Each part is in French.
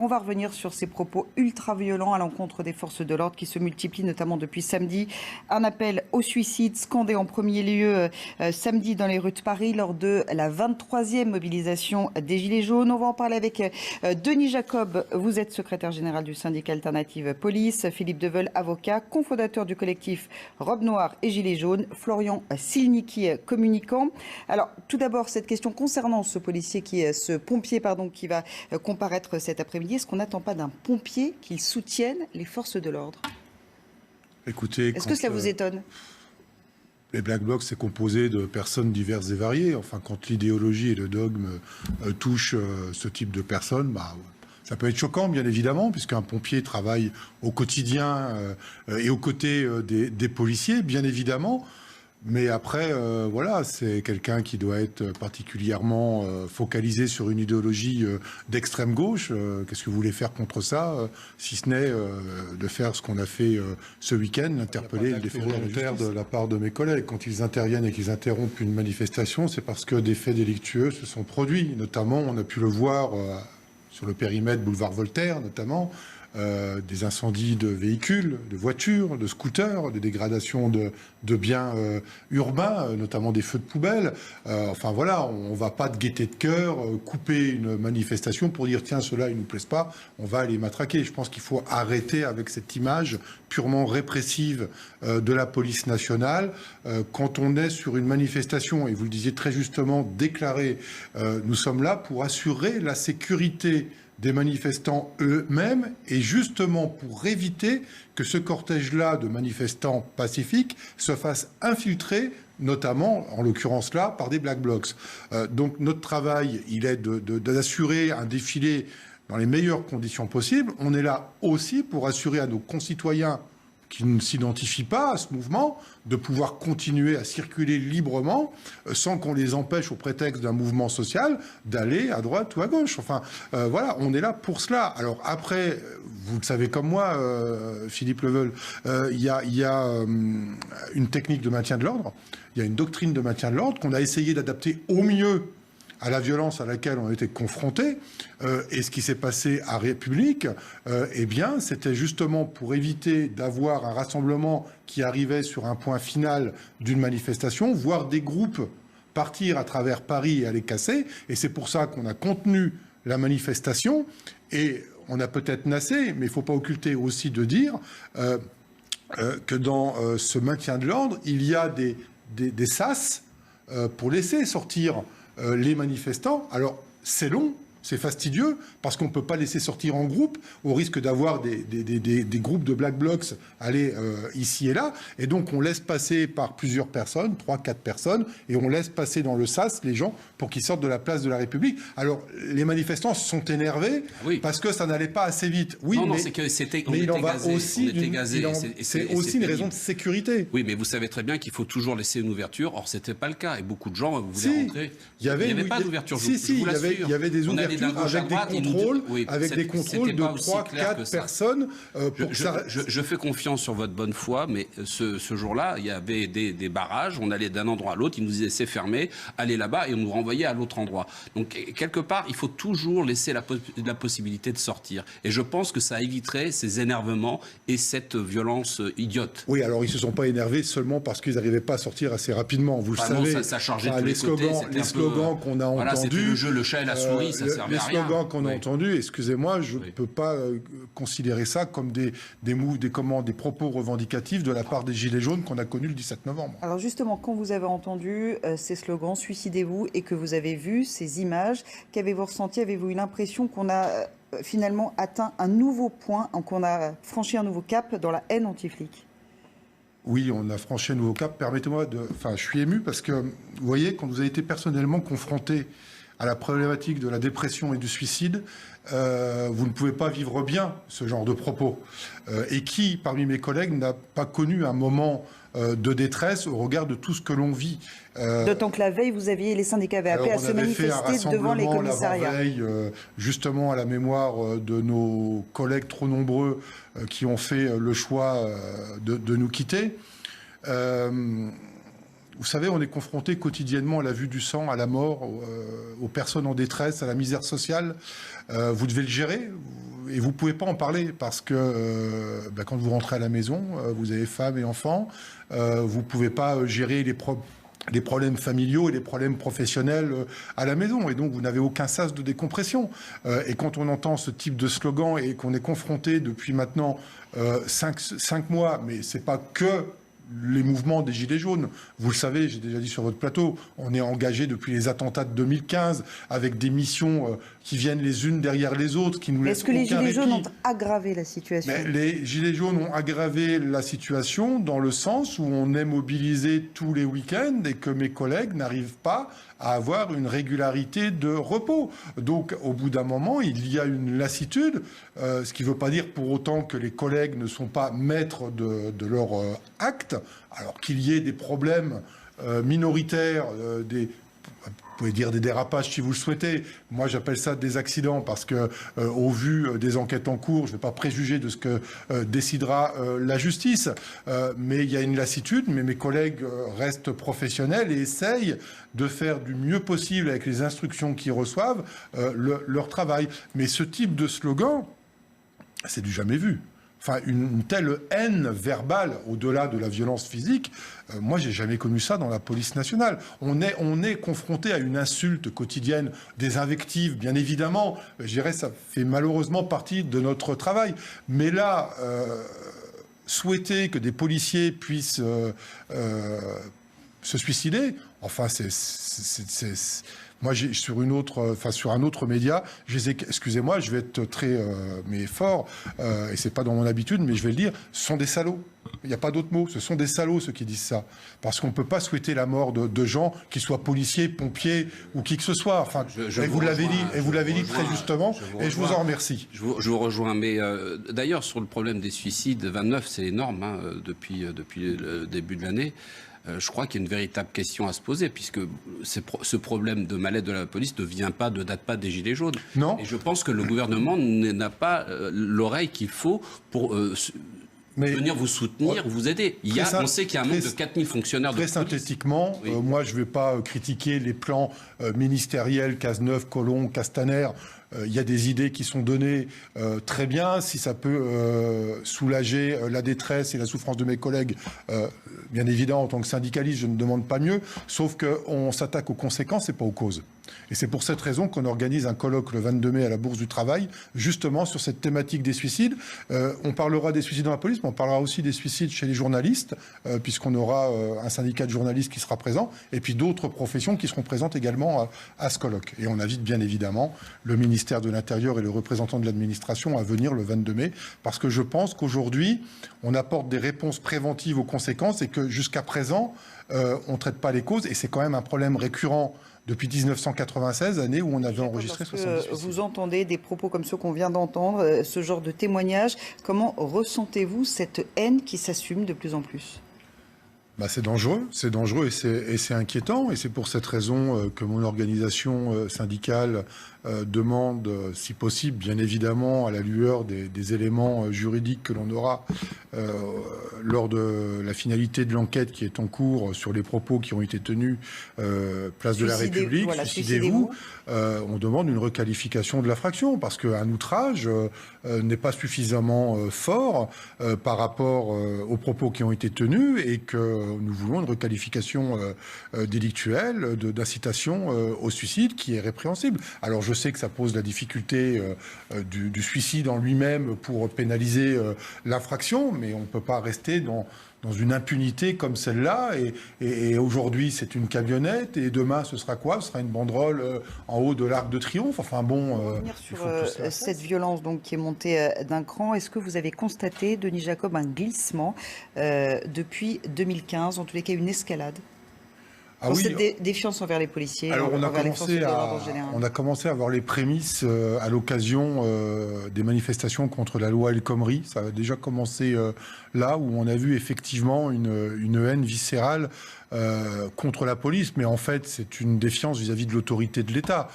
On va revenir sur ces propos ultra-violents à l'encontre des forces de l'ordre qui se multiplient, notamment depuis samedi. Un appel au suicide scandé en premier lieu samedi dans les rues de Paris lors de la 23e mobilisation des Gilets jaunes. On va en parler avec Denis Jacob. Vous êtes secrétaire général du syndicat Alternative Police. Philippe Deveul, avocat, cofondateur du collectif Robe Noire et Gilets jaunes. Florian Silnicki, communicant. Alors, tout d'abord, cette question concernant ce pompier qui va comparaître cet après-midi. Est-ce qu'on n'attend pas d'un pompier qu'il soutienne les forces de l'ordre? Écoutez, est-ce que cela vous étonne? Les Black Blocs, c'est composé de personnes diverses et variées. Enfin, quand l'idéologie et le dogme touchent ce type de personnes, ça peut être choquant, bien évidemment, puisqu'un pompier travaille au quotidien et aux côtés des policiers, bien évidemment. Mais après, voilà, c'est quelqu'un qui doit être particulièrement focalisé sur une idéologie d'extrême gauche. Qu'est-ce que vous voulez faire contre ça, si ce n'est de faire ce qu'on a fait ce week-end, interpeller le déféré volontaire de la part de mes collègues. Quand ils interviennent et qu'ils interrompent une manifestation, c'est parce que des faits délictueux se sont produits. Notamment, on a pu le voir sur le périmètre boulevard Voltaire, notamment, des incendies de véhicules, de voitures, de scooters, de dégradation de biens urbains, notamment des feux de poubelle. Enfin voilà, on ne va pas de gaieté de cœur couper une manifestation pour dire tiens, cela il ne nous plaise pas, on va aller matraquer. Je pense qu'il faut arrêter avec cette image purement répressive de la police nationale. Quand on est sur une manifestation, et vous le disiez très justement, déclarée, nous sommes là pour assurer la sécurité des manifestants eux-mêmes, et justement pour éviter que ce cortège-là de manifestants pacifiques se fasse infiltrer, notamment, en l'occurrence là, par des Black Blocs. Donc notre travail, il est d'assurer un défilé dans les meilleures conditions possibles. On est là aussi pour assurer à nos concitoyens qui ne s'identifient pas à ce mouvement, de pouvoir continuer à circuler librement sans qu'on les empêche, au prétexte d'un mouvement social, d'aller à droite ou à gauche. Enfin, voilà, on est là pour cela. Alors après, vous le savez comme moi, Philippe Leveul, il y a une technique de maintien de l'ordre, il y a une doctrine de maintien de l'ordre qu'on a essayé d'adapter au mieux à la violence à laquelle on était confrontés. Et ce qui s'est passé à République, eh bien, c'était justement pour éviter d'avoir un rassemblement qui arrivait sur un point final d'une manifestation, voir des groupes partir à travers Paris et aller casser. Et c'est pour ça qu'on a contenu la manifestation. Et on a peut-être nassé, mais il ne faut pas occulter aussi de dire que dans ce maintien de l'ordre, il y a des sas pour laisser sortir les manifestants. Alors, c'est long, c'est fastidieux, parce qu'on ne peut pas laisser sortir en groupe, au risque d'avoir des groupes de Black Blocs aller ici et là. Et donc, on laisse passer par plusieurs personnes, 3-4 personnes, et on laisse passer dans le sas les gens pour qu'ils sortent de la place de la République. Alors, les manifestants se sont énervés parce que ça n'allait pas assez vite. Oui, non, mais c'est que c'était. Mais il en va aussi c'est aussi une raison de sécurité. Oui, mais vous savez très bien qu'il faut toujours laisser une ouverture. Or, c'était pas le cas. Et beaucoup de gens voulaient rentrer. Il n'y avait pas d'ouverture. Il y avait des ouvertures avec des contrôles de 3-4 personnes. Je fais confiance sur votre bonne foi, mais ce jour-là, il y avait des barrages. On allait d'un endroit à l'autre. Ils nous disaient c'est fermé, allez là-bas, et on nous renvoyait à l'autre endroit. Donc, quelque part, il faut toujours laisser la possibilité de sortir. Et je pense que ça éviterait ces énervements et cette violence idiote. Oui, alors ils ne se sont pas énervés seulement parce qu'ils n'arrivaient pas à sortir assez rapidement. Vous le savez. Ça chargeait tous les côtés. Les slogans qu'on a entendus. C'était le jeu, le chat et la souris, ça servait à rien. Les slogans qu'on a entendus, excusez-moi, je ne peux pas considérer ça comme des propos revendicatifs de la part des Gilets jaunes qu'on a connus le 17 novembre. Alors justement, quand vous avez entendu ces slogans « Suicidez-vous » et que vous avez vu ces images, qu'avez-vous ressenti? Avez-vous eu l'impression qu'on a finalement atteint un nouveau point, qu'on a franchi un nouveau cap dans la haine anti-flic? Oui, on a franchi un nouveau cap. Permettez-moi je suis ému parce que, vous voyez, quand vous avez été personnellement confronté à la problématique de la dépression et du suicide, vous ne pouvez pas vivre bien ce genre de propos. Et qui, parmi mes collègues, n'a pas connu un moment de détresse au regard de tout ce que l'on vit. D'autant que la veille, les syndicats avaient appelé à se manifester devant les commissariats. Veille, justement à la mémoire de nos collègues trop nombreux qui ont fait le choix de nous quitter. Vous savez, on est confronté quotidiennement à la vue du sang, à la mort, aux personnes en détresse, à la misère sociale. Vous devez le gérer et vous ne pouvez pas en parler parce que quand vous rentrez à la maison, vous avez femme et enfants, vous ne pouvez pas gérer les problèmes familiaux et les problèmes professionnels à la maison. Et donc, vous n'avez aucun sas de décompression. Et quand on entend ce type de slogan et qu'on est confronté depuis maintenant 5 mois, mais ce n'est pas que les mouvements des Gilets jaunes. Vous le savez, j'ai déjà dit sur votre plateau, on est engagé depuis les attentats de 2015 avec des missions qui viennent les unes derrière les autres, qui nous laissent aucun répit. Est-ce que les Gilets jaunes ont aggravé la situation ? Les Gilets jaunes ont aggravé la situation dans le sens où on est mobilisé tous les week-ends et que mes collègues n'arrivent pas à avoir une régularité de repos. Donc, au bout d'un moment, il y a une lassitude, ce qui ne veut pas dire pour autant que les collègues ne sont pas maîtres de leur acte, alors qu'il y ait des problèmes minoritaires, vous pouvez dire des dérapages si vous le souhaitez. Moi, j'appelle ça des accidents parce que, au vu des enquêtes en cours, je ne vais pas préjuger de ce que décidera la justice. Mais il y a une lassitude, mais mes collègues restent professionnels et essayent de faire du mieux possible avec les instructions qu'ils reçoivent leur travail. Mais ce type de slogan, c'est du jamais vu. Enfin, une telle haine verbale, au-delà de la violence physique, moi, j'ai jamais connu ça dans la police nationale. On est confronté à une insulte quotidienne, des invectives, bien évidemment. Je dirais, ça fait malheureusement partie de notre travail. Mais là, souhaiter que des policiers puissent se suicider, enfin, moi, sur un autre média, excusez-moi, je vais être très mais fort, et c'est pas dans mon habitude, mais je vais le dire, ce sont des salauds. Il n'y a pas d'autre mot. Ce sont des salauds ceux qui disent ça, parce qu'on ne peut pas souhaiter la mort de gens qui soient policiers, pompiers ou qui que ce soit. Enfin, vous l'avez dit très justement, et je vous en remercie. Je vous rejoins, mais d'ailleurs sur le problème des suicides, 29, c'est énorme depuis le début de l'année. Je crois qu'il y a une véritable question à se poser, puisque ce problème de mal-être de la police ne date pas des Gilets jaunes. Non. Et je pense que le gouvernement n'a pas l'oreille qu'il faut pour venir vous soutenir, vous aider. On sait qu'il y a un manque de 4000 fonctionnaires de police. Très synthétiquement, moi je ne vais pas critiquer les plans ministériels, Cazeneuve, Collomb, Castaner. Il y a des idées qui sont données très bien. Si ça peut soulager la détresse et la souffrance de mes collègues, bien évidemment, en tant que syndicaliste, je ne demande pas mieux. Sauf qu'on s'attaque aux conséquences et pas aux causes. Et c'est pour cette raison qu'on organise un colloque le 22 mai à la Bourse du Travail, justement sur cette thématique des suicides. On parlera des suicides dans la police, mais on parlera aussi des suicides chez les journalistes, puisqu'on aura un syndicat de journalistes qui sera présent, et puis d'autres professions qui seront présentes également à ce colloque. Et on invite bien évidemment le ministère de l'Intérieur et le représentant de l'administration à venir le 22 mai, parce que je pense qu'aujourd'hui, on apporte des réponses préventives aux conséquences et que jusqu'à présent, on ne traite pas les causes, et c'est quand même un problème récurrent depuis 1996, année où on avait enregistré 70 suicides. Vous entendez des propos comme ceux qu'on vient d'entendre, ce genre de témoignage. Comment ressentez-vous cette haine qui s'assume de plus en plus ? C'est dangereux et c'est inquiétant. Et c'est pour cette raison que mon organisation syndicale demande, si possible, bien évidemment, à la lueur des éléments juridiques que l'on aura lors de la finalité de l'enquête qui est en cours sur les propos qui ont été tenus place de la République, voilà, suicidez-vous. On demande une requalification de l'infraction parce qu'un outrage n'est pas suffisamment fort par rapport aux propos qui ont été tenus et que nous voulons une requalification délictuelle d'incitation au suicide qui est répréhensible. Alors je sais que ça pose la difficulté du suicide en lui-même pour pénaliser l'infraction, mais on ne peut pas rester dans une impunité comme celle-là. Et aujourd'hui, c'est une camionnette. Et demain, ce sera quoi ? Ce sera une banderole en haut de l'Arc de Triomphe. Enfin bon... Pour revenir sur cette violence donc, qui est montée d'un cran, est-ce que vous avez constaté, Denis Jacob, un glissement depuis 2015, en tous les cas une escalade ? Pour cette défiance envers les policiers, alors envers les forces de l'ordre en général. On a commencé à avoir les prémices à l'occasion des manifestations contre la loi El Khomri. Ça a déjà commencé là où on a vu effectivement une haine viscérale contre la police, mais en fait, c'est une défiance vis-à-vis de l'autorité de l'État.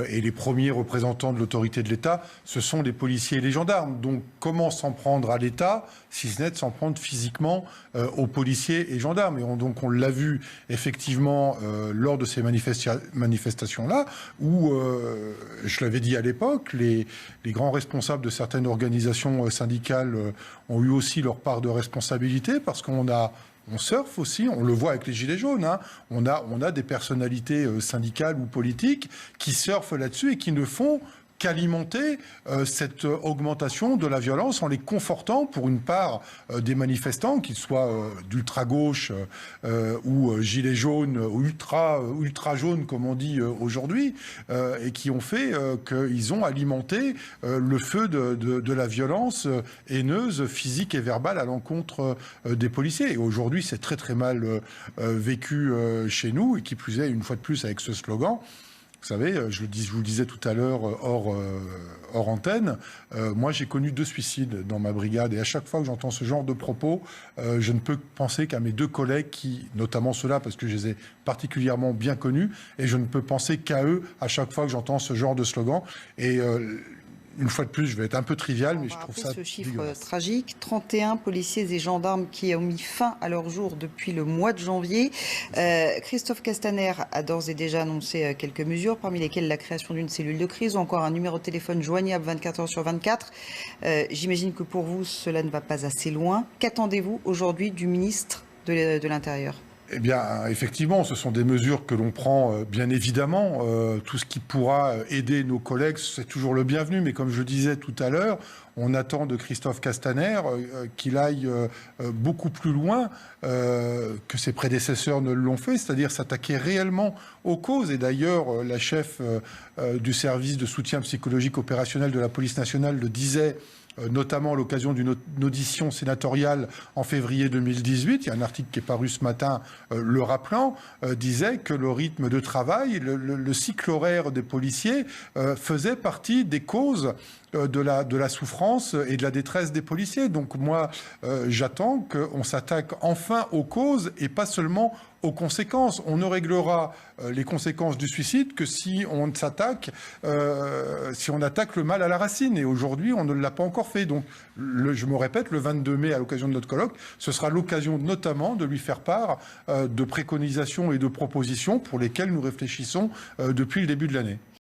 Et les premiers représentants de l'autorité de l'État, ce sont les policiers et les gendarmes. Donc, comment s'en prendre à l'État, si ce n'est de s'en prendre physiquement aux policiers et gendarmes? Et donc, on l'a vu effectivement lors de ces manifestations-là, où, je l'avais dit à l'époque, les grands responsables de certaines organisations syndicales ont eu aussi leur part de responsabilité, parce qu'on surfe aussi, on le voit avec les Gilets jaunes, hein. On a des personnalités syndicales ou politiques qui surfent là-dessus et qui ne font qu'alimenter cette augmentation de la violence en les confortant pour une part des manifestants, qu'ils soient d'ultra-gauche ou gilets jaunes, ou ultra jaunes comme on dit aujourd'hui, et qui ont fait qu'ils ont alimenté le feu de la violence haineuse, physique et verbale à l'encontre des policiers. Et aujourd'hui, c'est très très mal vécu chez nous, et qui plus est, une fois de plus, avec ce slogan. Vous savez, je vous le disais tout à l'heure hors antenne, moi j'ai connu 2 suicides dans ma brigade, et à chaque fois que j'entends ce genre de propos, je ne peux penser qu'à mes 2 collègues, notamment ceux-là parce que je les ai particulièrement bien connus, et je ne peux penser qu'à eux à chaque fois que j'entends ce genre de slogan. Et une fois de plus, je vais être un peu trivial, mais je trouve ça ce chiffre dégueulasse. tragique, 31 policiers et gendarmes qui ont mis fin à leur jour depuis le mois de janvier. Christophe Castaner a d'ores et déjà annoncé quelques mesures, parmi lesquelles la création d'une cellule de crise ou encore un numéro de téléphone joignable 24 heures sur 24. J'imagine que pour vous, cela ne va pas assez loin. Qu'attendez-vous aujourd'hui du ministre de l'Intérieur ? Eh bien, effectivement, ce sont des mesures que l'on prend, bien évidemment. Tout ce qui pourra aider nos collègues, c'est toujours le bienvenu. Mais comme je disais tout à l'heure, on attend de Christophe Castaner qu'il aille beaucoup plus loin que ses prédécesseurs ne l'ont fait, c'est-à-dire s'attaquer réellement aux causes. Et d'ailleurs, la chef du service de soutien psychologique opérationnel de la police nationale le disait, notamment à l'occasion d'une audition sénatoriale en février 2018. Il y a un article qui est paru ce matin le rappelant, disait que le rythme de travail, le cycle horaire des policiers faisait partie des causes de la souffrance et de la détresse des policiers. Donc moi, j'attends qu'on s'attaque enfin aux causes et pas seulement aux conséquences. On ne réglera les conséquences du suicide que si on attaque le mal à la racine. Et aujourd'hui, on ne l'a pas encore fait. Donc, je me répète, le 22 mai, à l'occasion de notre colloque, ce sera l'occasion notamment de lui faire part de préconisations et de propositions pour lesquelles nous réfléchissons depuis le début de l'année.